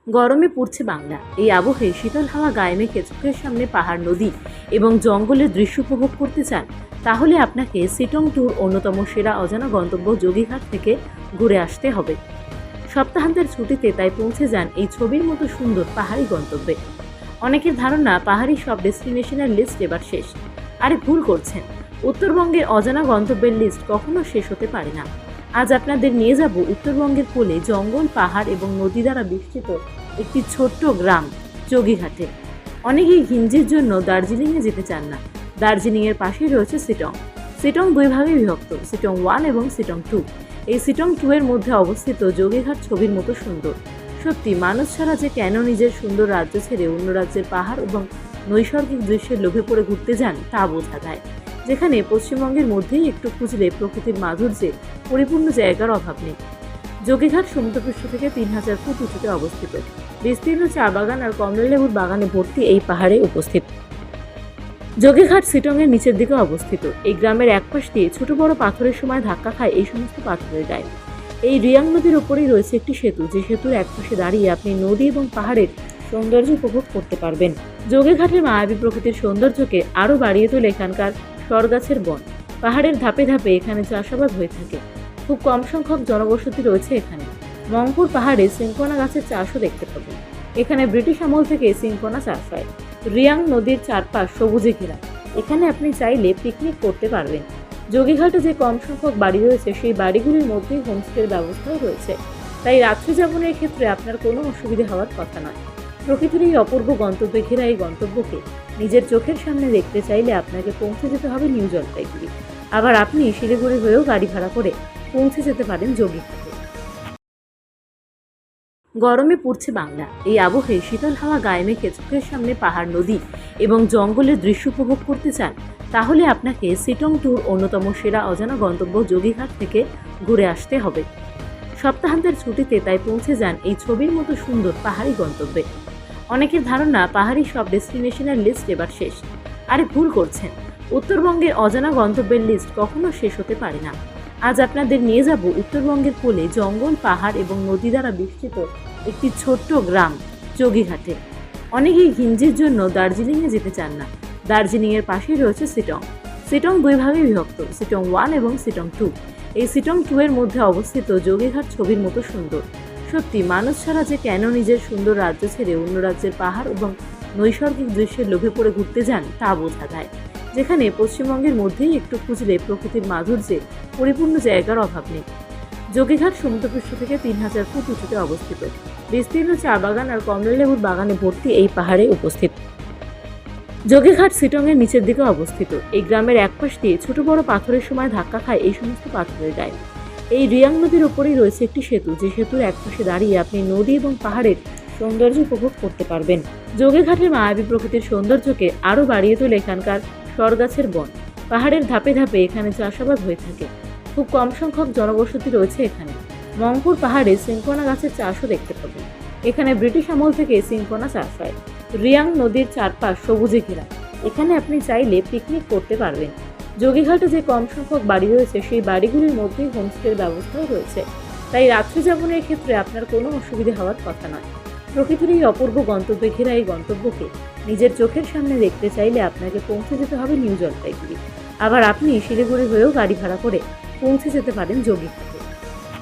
গরমে পড়ছে বাংলা। এই আবহে শীতল হাওয়া গায়ে মেখে চোখের সামনে পাহাড়, নদী এবং জঙ্গলের দৃশ্য উপভোগ করতে চান, তাহলে আপনাকে সিটং ট্যুর অন্যতম সেরা অজানা গন্তব্য যোগীঘাট থেকে ঘুরে আসতে হবে। সপ্তাহান্তের ছুটিতে তাই পৌঁছে যান এই ছবির মতো সুন্দর পাহাড়ি গন্তব্যে। অনেকের ধারণা পাহাড়ি সব ডেস্টিনেশনের লিস্ট এবার শেষ। আরে ভুল করছেন, উত্তরবঙ্গের অজানা গন্তব্যের লিস্ট কখনো শেষ হতে পারে না। আজ আপনাদের নিয়ে যাব উত্তরবঙ্গের কোলে জঙ্গল, পাহাড় এবং নদী দ্বারা বেষ্টিত একটি ছোট্ট গ্রাম যোগীঘাটে। অনেকেই ঘিঞ্জির জন্য দার্জিলিংয়ে যেতে চান না। দার্জিলিংয়ের পাশেই রয়েছে সিটং। সিটং দুই ভাগে বিভক্ত, সিটং 1 এবং সিটং 2। এই সিটং 2 এর মধ্যে অবস্থিত যোগীঘাট ছবির মতো সুন্দর। সত্যি, মানুষ ছাড়া যে কেন নিজের সুন্দর রাজ্য ছেড়ে অন্য রাজ্যের পাহাড় এবং নৈসর্গিক দৃশ্যের লোভে পড়ে ঘুরতে যান তা বোঝা যায়। যেখানে পশ্চিমবঙ্গের মধ্যেই একটু খুঁজলে প্রকৃতির মাধুর্যে পরিপূর্ণ জায়গার অভাব নেই। যোগীঘাট সমুদ্রপৃষ্ঠ থেকে 3000 ফুট উঁচুতে অবস্থিত। বিস্তীর্ণ চা বাগান আর কমলালেবুর বাগানে ভর্তি এই পাহাড়ে উপস্থিত। যোগীঘাট সিটংয়ের নিচের দিকে অবস্থিত। এই গ্রামের একপাশ দিয়ে ছোট বড় পাথরের সময় ধাক্কা খায় এই সমস্ত পাথরের গায়ে। এই রিয়াং নদীর ওপরেই রয়েছে একটি সেতু, যে সেতুর একপাশে দাঁড়িয়ে আপনি নদী এবং পাহাড়ের সৌন্দর্য উপভোগ করতে পারবেন। যোগীঘাটের মায়াবী প্রকৃতির সৌন্দর্যকে আরও বাড়িয়ে তোলে এখানকার সরগাছের বন। পাহাড়ের ধাপে ধাপে এখানে চাষাবাদ হয়ে থাকে। খুব কম সংখ্যক জনবসতি রয়েছে এখানে। মংপুর পাহাড়ে সিনকোনা গাছের চাষও দেখতে পাবেন। এখানে ব্রিটিশ আমল থেকে সিনকোনা চাষ হয়। রিয়াং নদীর চারপাশ সবুজে ঘেরা। এখানে আপনি চাইলে পিকনিক করতে পারবেন। যোগীঘাটে যে কম সংখ্যক বাড়ি রয়েছে, সেই বাড়িগুলির মধ্যেই হোমস্টের ব্যবস্থাও রয়েছে। তাই রাত্রি যাপনের ক্ষেত্রে আপনার কোনো অসুবিধা হওয়ার কথা নয়। প্রকৃতির এই অপূর্ব গন্তব্যে ঘেরা এই গন্তব্যকে নিজের চোখের সামনে দেখতে চাইলে আপনাকে পৌঁছে যেতে হবে নিউ জলপাইগুড়ি। আবার আপনি শিলিগুড়ি হয়েও গাড়ি ভাড়া করে পৌঁছে যেতে পারেন যোগীঘাটে। গরমে পড়ছে বাংলা। এই আবহে শীতল হাওয়া গায়ে মেখে চোখের সামনে পাহাড়, নদী এবং জঙ্গলের দৃশ্য উপভোগ করতে চান, তাহলে আপনাকে সিটং ট্যুর অন্যতম সেরা অজানা গন্তব্য যোগীঘাট থেকে ঘুরে আসতে হবে। সপ্তাহান্তের ছুটিতে তাই পৌঁছে যান এই ছবির মতো সুন্দর পাহাড়ি গন্তব্যে। অনেকের ধারণা পাহাড়ি সব ডেস্টিনেশনের লিস্ট এবার শেষ। আরে ভুল করছেন, উত্তরবঙ্গের অজানা গন্তব্যের লিস্ট কখনো শেষ হতে পারে না। আজ আপনাদের নিয়ে যাব উত্তরবঙ্গের কোলে জঙ্গল, পাহাড় এবং নদী দ্বারা বেষ্টিত একটি ছোট্ট গ্রাম যোগীঘাটে। অনেকেই ঘিঞ্জির জন্য দার্জিলিংয়ে যেতে চান না। দার্জিলিংয়ের পাশেই রয়েছে সিটং। সিটং দুই ভাগে বিভক্ত, সিটং 1 এবং সিটং 2। এই সিটং 2 এর মধ্যে অবস্থিত যোগীঘাট ছবির মতো সুন্দর। সত্যি, মানুষ ছাড়া যে কেন নিজের সুন্দর রাজ্য ছেড়ে অন্য রাজ্যের পাহাড় এবং নৈসর্গিক দৃশ্যের লোভে পড়ে ঘুরতে যান তা বোঝা যায়। যেখানে পশ্চিমবঙ্গের মধ্যেই একটু খুঁজলে প্রকৃতির মাধুর্যে পরিপূর্ণ জায়গার অভাব নেই। যোগীঘাট সমুদ্রপৃষ্ঠ থেকে 3000 ফুট উঁচুতে অবস্থিত। বিস্তীর্ণ চা বাগান আর কমলালেবুর বাগানে ভর্তি এই পাহাড়ে উপস্থিত। যোগীঘাট সিটংয়ের নিচের দিকে অবস্থিত। এই গ্রামের একপাশ দিয়ে ছোট বড় পাথরের সময় ধাক্কা খায় এই সমস্ত পাথরের গায়ে। এই রিয়াং নদীর ওপরেই রয়েছে একটি সেতু, যে সেতুর একপাশে দাঁড়িয়ে আপনি নদী এবং পাহাড়ের সৌন্দর্য উপভোগ করতে পারবেন। যোগীঘাটের মায়াবী প্রকৃতির সৌন্দর্যকে আরও বাড়িয়ে তোলে এখানকার সরগাছের বন। পাহাড়ের ধাপে ধাপে এখানে চাষাবাদ হয়ে থাকে। খুব কম সংখ্যক জনবসতি রয়েছে এখানে। মংপুর পাহাড়ে সিনকোনা গাছের চাষও দেখতে পাবেন। এখানে ব্রিটিশ আমল থেকে সিনকোনা চাষ হয়। রিয়াং নদীর চারপাশ সবুজে ঘেরা। এখানে আপনি চাইলে পিকনিক করতে পারবেন। যোগীঘাটে যে কম সংখ্যক বাড়ি রয়েছে, সেই বাড়িগুলির মধ্যেই হোমস্টের ব্যবস্থাও রয়েছে। তাই রাত্রি যাপনের ক্ষেত্রে আপনার কোনো অসুবিধা হওয়ার কথা নয়। প্রকৃতির এই অপূর্ব গন্তব্যে ঘেরা এই গন্তব্যকে নিজের চোখের সামনে দেখতে চাইলে আপনাকে পৌঁছে যেতে হবে নিউ জলপাইগুড়ি। আবার আপনি শিলিগুড়ি হয়েও গাড়ি ভাড়া করে পৌঁছে যেতে পারেন যোগীঘাটে।